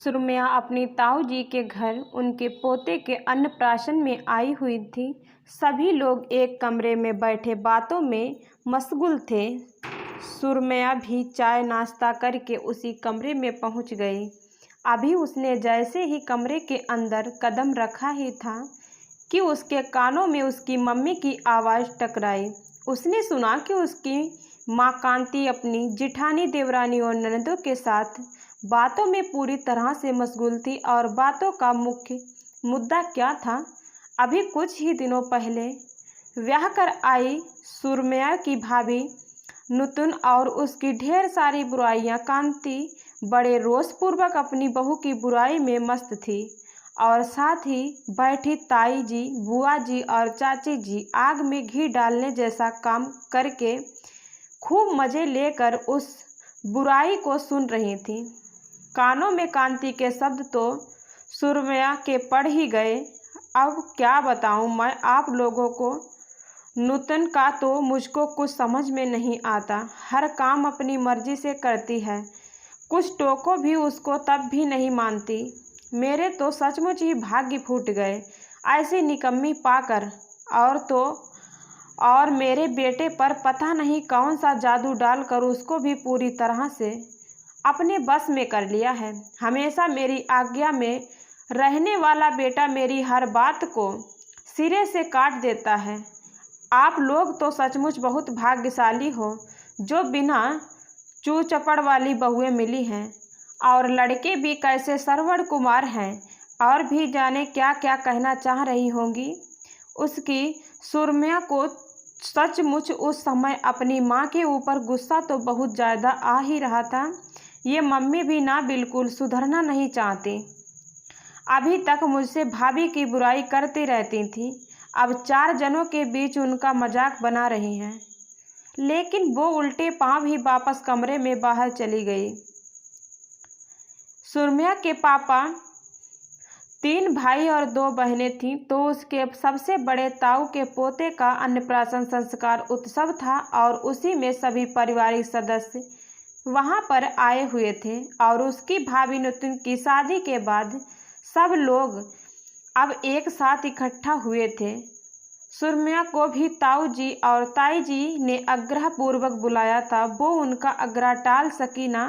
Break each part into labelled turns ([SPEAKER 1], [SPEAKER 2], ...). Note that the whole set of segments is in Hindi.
[SPEAKER 1] सुरम्या अपनी ताऊ जी के घर उनके पोते के अन्नप्राशन में आई हुई थी। सभी लोग एक कमरे में बैठे बातों में मशगूल थे। सुरम्या भी चाय नाश्ता करके उसी कमरे में पहुंच गई। अभी उसने जैसे ही कमरे के अंदर कदम रखा ही था कि उसके कानों में उसकी मम्मी की आवाज़ टकराई। उसने सुना कि उसकी माँ कांति अपनी जिठानी, देवरानी और ननदों के साथ बातों में पूरी तरह से मशगूल थी। और बातों का मुख्य मुद्दा क्या था? अभी कुछ ही दिनों पहले ब्याह कर आई सुरम्या की भाभी नुतन और उसकी ढेर सारी बुराइयां। कांति बड़े रोषपूर्वक अपनी बहू की बुराई में मस्त थी और साथ ही बैठी ताई जी, बुआ जी और चाची जी आग में घी डालने जैसा काम करके खूब मज़े लेकर उस बुराई को सुन रही थी। कानों में कांति के शब्द तो सुरम्या के पड़ ही गए। अब क्या बताऊं मैं आप लोगों को, नूतन का तो मुझको कुछ समझ में नहीं आता। हर काम अपनी मर्जी से करती है, कुछ टोको भी उसको तब भी नहीं मानती। मेरे तो सचमुच ही भाग्य फूट गए ऐसी निकम्मी पाकर। और मेरे बेटे पर पता नहीं कौन सा जादू डालकर उसको भी पूरी तरह से अपने बस में कर लिया है। हमेशा मेरी आज्ञा में रहने वाला बेटा मेरी हर बात को सिरे से काट देता है। आप लोग तो सचमुच बहुत भाग्यशाली हो जो बिना चू चपड़ वाली बहुएं मिली हैं, और लड़के भी कैसे सरवण कुमार हैं, और भी जाने क्या क्या कहना चाह रही होंगी। उसकी सुरम्या को सचमुच उस समय अपनी माँ के ऊपर गुस्सा तो बहुत ज़्यादा आ ही रहा था। ये मम्मी भी ना बिल्कुल सुधरना नहीं चाहती। अभी तक मुझसे भाभी की बुराई करती रहती थी, अब 4 जनों के बीच उनका मजाक बना रही हैं। लेकिन वो उल्टे पांव ही वापस कमरे में बाहर चली गई। सुरम्या के पापा 3 भाई और 2 बहनें थीं, तो उसके सबसे बड़े ताऊ के पोते का अन्नप्राशन संस्कार उत्सव था और उसी में सभी पारिवारिक सदस्य वहां पर आए हुए थे। और उसकी भाभी नुतन की शादी के बाद सब लोग अब एक साथ इकट्ठा हुए थे। सुरम्या को भी ताऊ जी और ताई जी ने आग्रह पूर्वक बुलाया था। वो उनका आग्रह टाल सकी ना।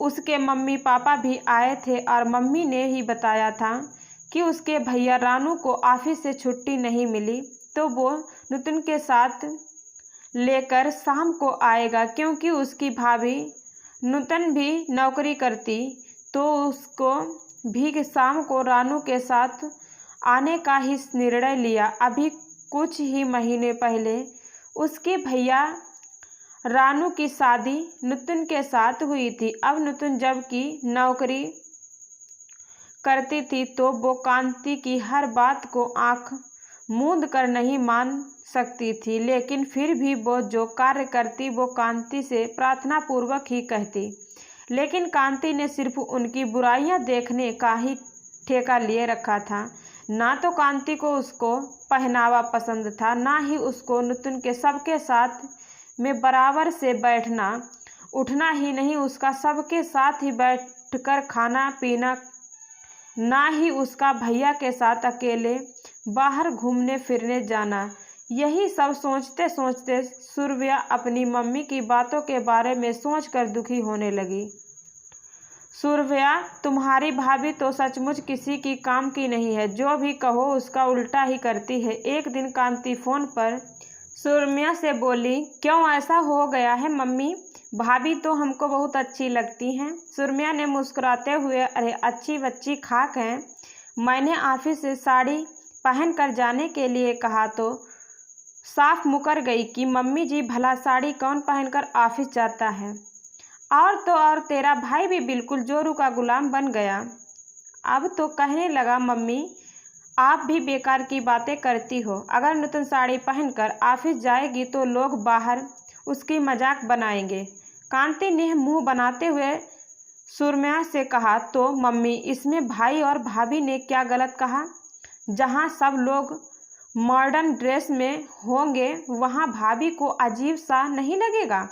[SPEAKER 1] उसके मम्मी पापा भी आए थे और मम्मी ने ही बताया था कि उसके भैया रानू को ऑफिस से छुट्टी नहीं मिली, तो वो नुतन के साथ लेकर शाम को आएगा। क्योंकि उसकी भाभी नुतन भी नौकरी करती, तो उसको भी शाम को रानू के साथ आने का ही निर्णय लिया। अभी कुछ ही महीने पहले उसके भैया रानू की शादी नुतन के साथ हुई थी। अब नुतन जबकि नौकरी करती थी, तो वो कांति की हर बात को आंख मूंद कर नहीं मान सकती थी, लेकिन फिर भी वो जो कार्य करती वो कांति से प्रार्थना पूर्वक ही कहती। लेकिन कांति ने सिर्फ उनकी बुराइयां देखने का ही ठेका लिए रखा था। ना तो कांति को उसको पहनावा पसंद था, ना ही उसको नुतन के सबके साथ में बराबर से बैठना उठना ही नहीं, उसका सबके साथ ही बैठकर खाना पीना, ना ही उसका भैया के साथ अकेले बाहर घूमने फिरने जाना। यही सब सोचते सोचते सुरम्या अपनी मम्मी की बातों के बारे में सोचकर दुखी होने लगी। सुरम्या, तुम्हारी भाभी तो सचमुच किसी की काम की नहीं है, जो भी कहो उसका उल्टा ही करती है। एक दिन कांति फोन पर सुरम्या से बोली, क्यों ऐसा हो गया है मम्मी? भाभी तो हमको बहुत अच्छी लगती हैं। सुरम्या ने मुस्कुराते हुए, अरे अच्छी बच्ची खाक हैं। मैंने ऑफिस से साड़ी पहन कर जाने के लिए कहा तो साफ मुकर गई कि मम्मी जी भला साड़ी कौन पहनकर ऑफिस जाता है। और तो और तेरा भाई भी बिल्कुल जोरू का गुलाम बन गया। अब तो कहने लगा, मम्मी आप भी बेकार की बातें करती हो। अगर नूतन साड़ी पहनकर ऑफिस जाएगी तो लोग बाहर उसकी मजाक बनाएंगे। कांति ने मुंह बनाते हुए सुरम्या से कहा, तो मम्मी इसमें भाई और भाभी ने क्या गलत कहा? जहां सब लोग मॉडर्न ड्रेस में होंगे वहां भाभी को अजीब सा नहीं लगेगा?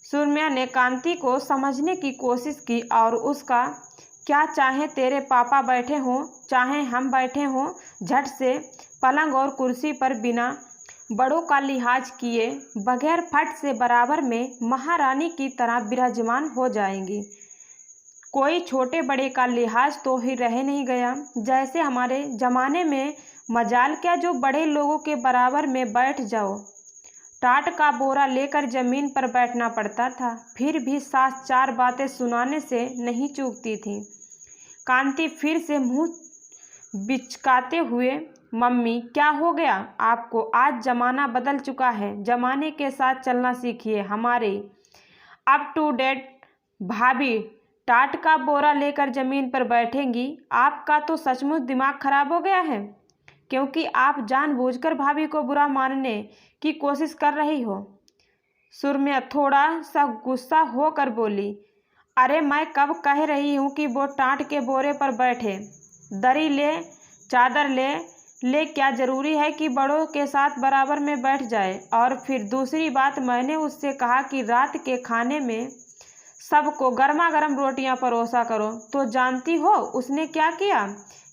[SPEAKER 1] सुरम्या ने कांति को समझने की कोशिश की और उसका क्या चाहे तेरे पापा बैठे हों चाहे हम बैठे हों, झट से पलंग और कुर्सी पर बिना बड़ों का लिहाज किए बगैर फट से बराबर में महारानी की तरह विराजमान हो जाएंगी। कोई छोटे बड़े का लिहाज तो ही रह नहीं गया। जैसे हमारे ज़माने में मजाल क्या जो बड़े लोगों के बराबर में बैठ जाओ। टाट का बोरा लेकर ज़मीन पर बैठना पड़ता था, फिर भी सास चार बातें सुनाने से नहीं चूकती थी। कांति फिर से मुंह बिचकाते हुए, मम्मी क्या हो गया आपको? आज ज़माना बदल चुका है, ज़माने के साथ चलना सीखिए। हमारे अप टू डेट भाभी टाट का बोरा लेकर ज़मीन पर बैठेंगी। आपका तो सचमुच दिमाग खराब हो गया है, क्योंकि आप जानबूझकर भाभी को बुरा मानने की कोशिश कर रही हो। सुरम्या थोड़ा सा गुस्सा होकर बोली, अरे मैं कब कह रही हूँ कि वो टाट के बोरे पर बैठे? दरी ले, चादर ले क्या ज़रूरी है कि बड़ों के साथ बराबर में बैठ जाए? और फिर दूसरी बात, मैंने उससे कहा कि रात के खाने में सबको गर्मा गर्म रोटियां परोसा करो, तो जानती हो उसने क्या किया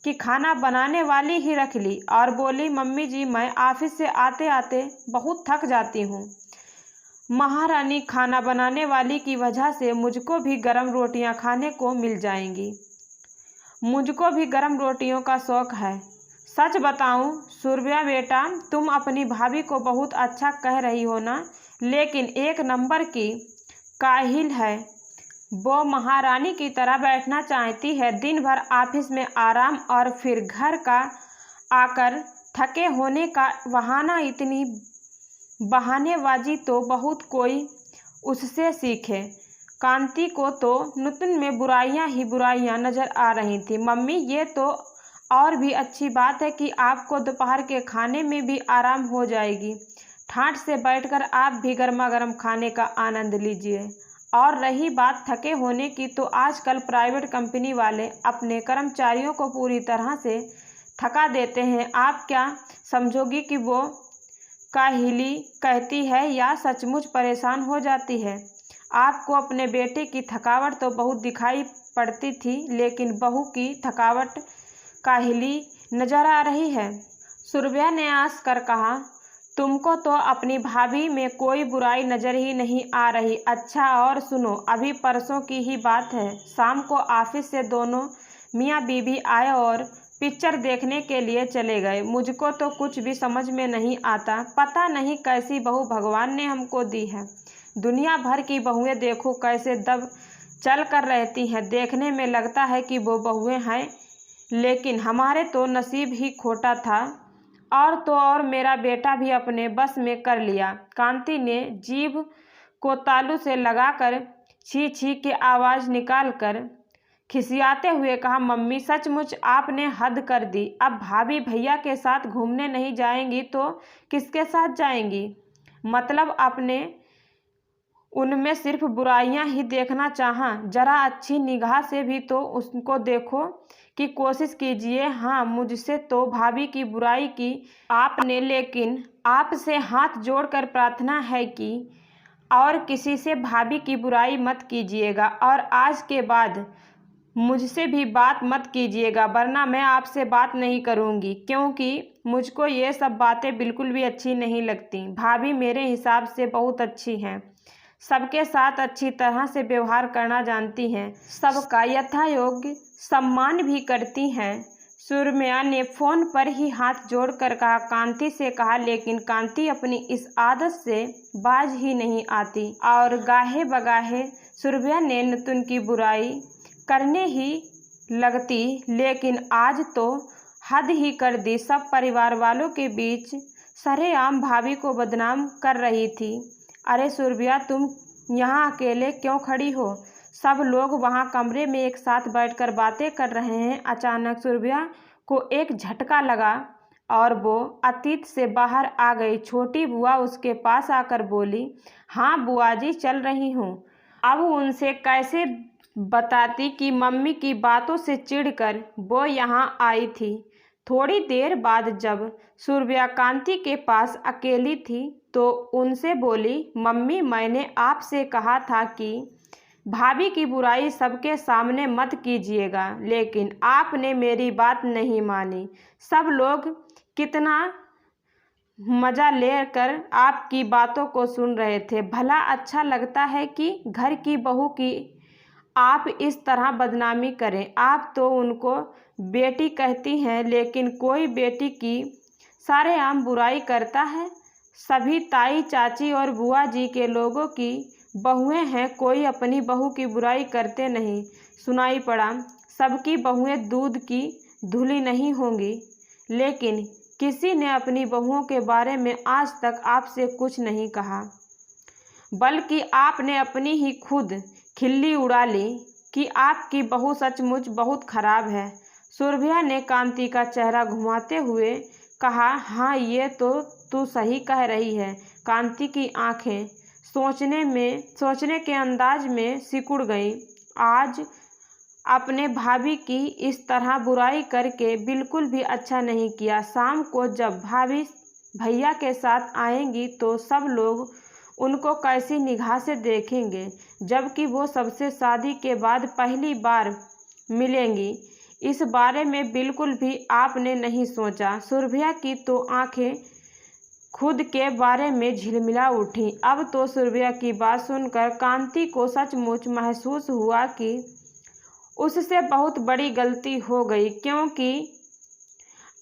[SPEAKER 1] कि खाना बनाने वाली ही रख ली और बोली, मम्मी जी मैं ऑफिस से आते आते बहुत थक जाती हूँ। महारानी खाना बनाने वाली की वजह से मुझको भी गर्म रोटियां खाने को मिल जाएंगी। मुझको भी गर्म रोटियों का शौक़ है। सच बताऊं सुरभ्या बेटा, तुम अपनी भाभी को बहुत अच्छा कह रही हो ना, लेकिन एक नंबर की काहिल है। वो महारानी की तरह बैठना चाहती है, दिन भर ऑफिस में आराम और फिर घर का आकर थके होने का बहाना। इतनी बहानेबाजी तो बहुत कोई उससे सीखे। कांति को तो नुतन में बुराइयां ही बुराइयां नज़र आ रही थी। मम्मी ये तो और भी अच्छी बात है कि आपको दोपहर के खाने में भी आराम हो जाएगी। ठाठ से बैठकर आप भी गर्मा गर्म खाने का आनंद लीजिए। और रही बात थके होने की, तो आजकल प्राइवेट कंपनी वाले अपने कर्मचारियों को पूरी तरह से थका देते हैं। आप क्या समझोगी कि वो काहिली कहती है या सचमुच परेशान हो जाती है? आपको अपने बेटे की थकावट तो बहुत दिखाई पड़ती थी, लेकिन बहू की थकावट काहिली नजर आ रही है। सुरभ्या ने आंस कर कहा, तुमको तो अपनी भाभी में कोई बुराई नज़र ही नहीं आ रही। अच्छा और सुनो, अभी परसों की ही बात है, शाम को ऑफिस से दोनों मियाँ बीवी आए और पिक्चर देखने के लिए चले गए। मुझको तो कुछ भी समझ में नहीं आता, पता नहीं कैसी बहू भगवान ने हमको दी है। दुनिया भर की बहुएं देखो कैसे दब चल कर रहती हैं, देखने में लगता है कि वो बहुएं हैं, लेकिन हमारे तो नसीब ही खोटा था। और तो और मेरा बेटा भी अपने बस में कर लिया। कांति ने जीभ को तालू से लगाकर छी छी की आवाज़ निकालकर खिसियाते हुए कहा, मम्मी सचमुच आपने हद कर दी। अब भाभी भैया के साथ घूमने नहीं जाएंगी तो किसके साथ जाएंगी? मतलब आपने उनमें सिर्फ बुराइयां ही देखना चाहा, जरा अच्छी निगाह से भी तो उसको देखो की कोशिश कीजिए। हाँ, मुझसे तो भाभी की बुराई की आपने, लेकिन आपसे हाथ जोड़कर प्रार्थना है कि और किसी से भाभी की बुराई मत कीजिएगा, और आज के बाद मुझसे भी बात मत कीजिएगा, वरना मैं आपसे बात नहीं करूँगी, क्योंकि मुझको ये सब बातें बिल्कुल भी अच्छी नहीं लगती। भाभी मेरे हिसाब से बहुत अच्छी हैं, सबके साथ अच्छी तरह से व्यवहार करना जानती हैं, सबका यथायोग्य सम्मान भी करती हैं। सुरम्या ने फ़ोन पर ही हाथ जोड़कर कहा, कांति से कहा, लेकिन कांति अपनी इस आदत से बाज ही नहीं आती और गाहे बगाहे सुरभ्या ने नुतन की बुराई करने ही लगती, लेकिन आज तो हद ही कर दी। सब परिवार वालों के बीच सरेआम भाभी को बदनाम कर रही थी। अरे सुरभ्या, तुम यहाँ अकेले क्यों खड़ी हो? सब लोग वहाँ कमरे में एक साथ बैठकर बातें कर रहे हैं। अचानक सुरभ्या को एक झटका लगा और वो अतीत से बाहर आ गई। छोटी बुआ उसके पास आकर बोली, हाँ बुआ जी, चल रही हूँ। अब उनसे कैसे बताती कि मम्मी की बातों से चिढ़कर वो यहाँ आई थी। थोड़ी देर बाद जब सुरभ्या कांति के पास अकेली थी तो उनसे बोली, मम्मी मैंने आपसे कहा था कि भाभी की बुराई सबके सामने मत कीजिएगा, लेकिन आपने मेरी बात नहीं मानी। सब लोग कितना मज़ा लेकर आपकी बातों को सुन रहे थे। भला अच्छा लगता है कि घर की बहू की आप इस तरह बदनामी करें? आप तो उनको बेटी कहती हैं, लेकिन कोई बेटी की सरेआम बुराई करता है? सभी ताई चाची और बुआ जी के लोगों की बहुएं हैं, कोई अपनी बहू की बुराई करते नहीं। सुनाई पड़ा, सबकी बहुएं दूध की धुली नहीं होंगी, लेकिन किसी ने अपनी बहुओं के बारे में आज तक आपसे कुछ नहीं कहा, बल्कि आपने अपनी ही खुद खिल्ली उड़ा ली कि आपकी बहू सचमुच बहुत खराब है। सुरभिया ने कांति का चेहरा घुमाते हुए कहा, हाँ, ये तो तू सही कह रही है। कांति की आंखें सोचने के अंदाज में सिकुड़ गईं। आज अपने भाभी की इस तरह बुराई करके बिल्कुल भी अच्छा नहीं किया। शाम को जब भाभी भैया के साथ आएंगी तो सब लोग उनको कैसी निगाह से देखेंगे, जबकि वो सबसे शादी के बाद पहली बार मिलेंगी। इस बारे में बिल्कुल भी आपने नहीं सोचा। सुरभिया की तो आंखें खुद के बारे में झिलमिला उठी। अब तो सुरभिया की बात सुनकर कांति को सचमुच महसूस हुआ कि उससे बहुत बड़ी गलती हो गई, क्योंकि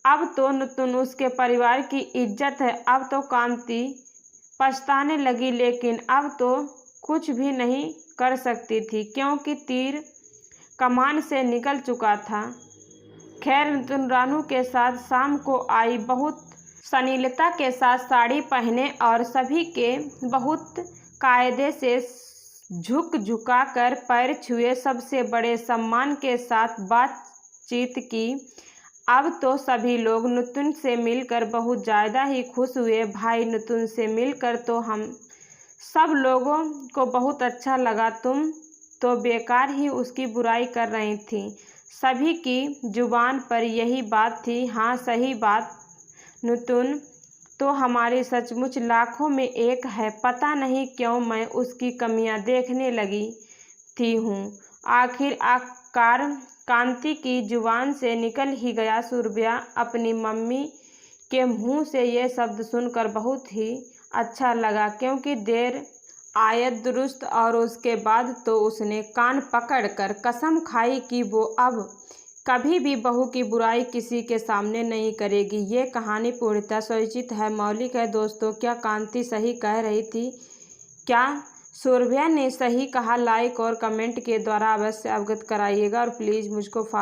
[SPEAKER 1] अब तो नुतुन उसके परिवार की इज्जत है। अब तो कांति पछताने लगी, लेकिन अब तो कुछ भी नहीं कर सकती थी, क्योंकि तीर कमान से निकल चुका था। खैर, नुतुन रानू के साथ शाम को आई। बहुत सनीलता के साथ साड़ी पहने और सभी के बहुत कायदे से झुक झुका कर पैर छुए, सबसे बड़े सम्मान के साथ बातचीत की। अब तो सभी लोग नुतुन से मिलकर बहुत ज़्यादा ही खुश हुए। भाई, नुतुन से मिलकर तो हम सब लोगों को बहुत अच्छा लगा। तुम तो बेकार ही उसकी बुराई कर रही थी। सभी की जुबान पर यही बात थी। हाँ, सही बात, नुतुन तो हमारी सचमुच लाखों में एक है। पता नहीं क्यों मैं उसकी कमियां देखने लगी थी हूँ। आखिरकार कांति की जुबान से निकल ही गया। सुरभिया अपनी मम्मी के मुंह से ये शब्द सुनकर बहुत ही अच्छा लगा, क्योंकि देर आयत दुरुस्त। और उसके बाद तो उसने कान पकड़कर कसम खाई कि वो अब कभी भी बहू की बुराई किसी के सामने नहीं करेगी। ये कहानी पूर्णतः स्वरचित है, मौलिक है। दोस्तों, क्या कांति सही कह रही थी? क्या सुरभिया ने सही कहा? लाइक और कमेंट के द्वारा अवश्य अवगत कराइएगा और प्लीज़ मुझको फॉलो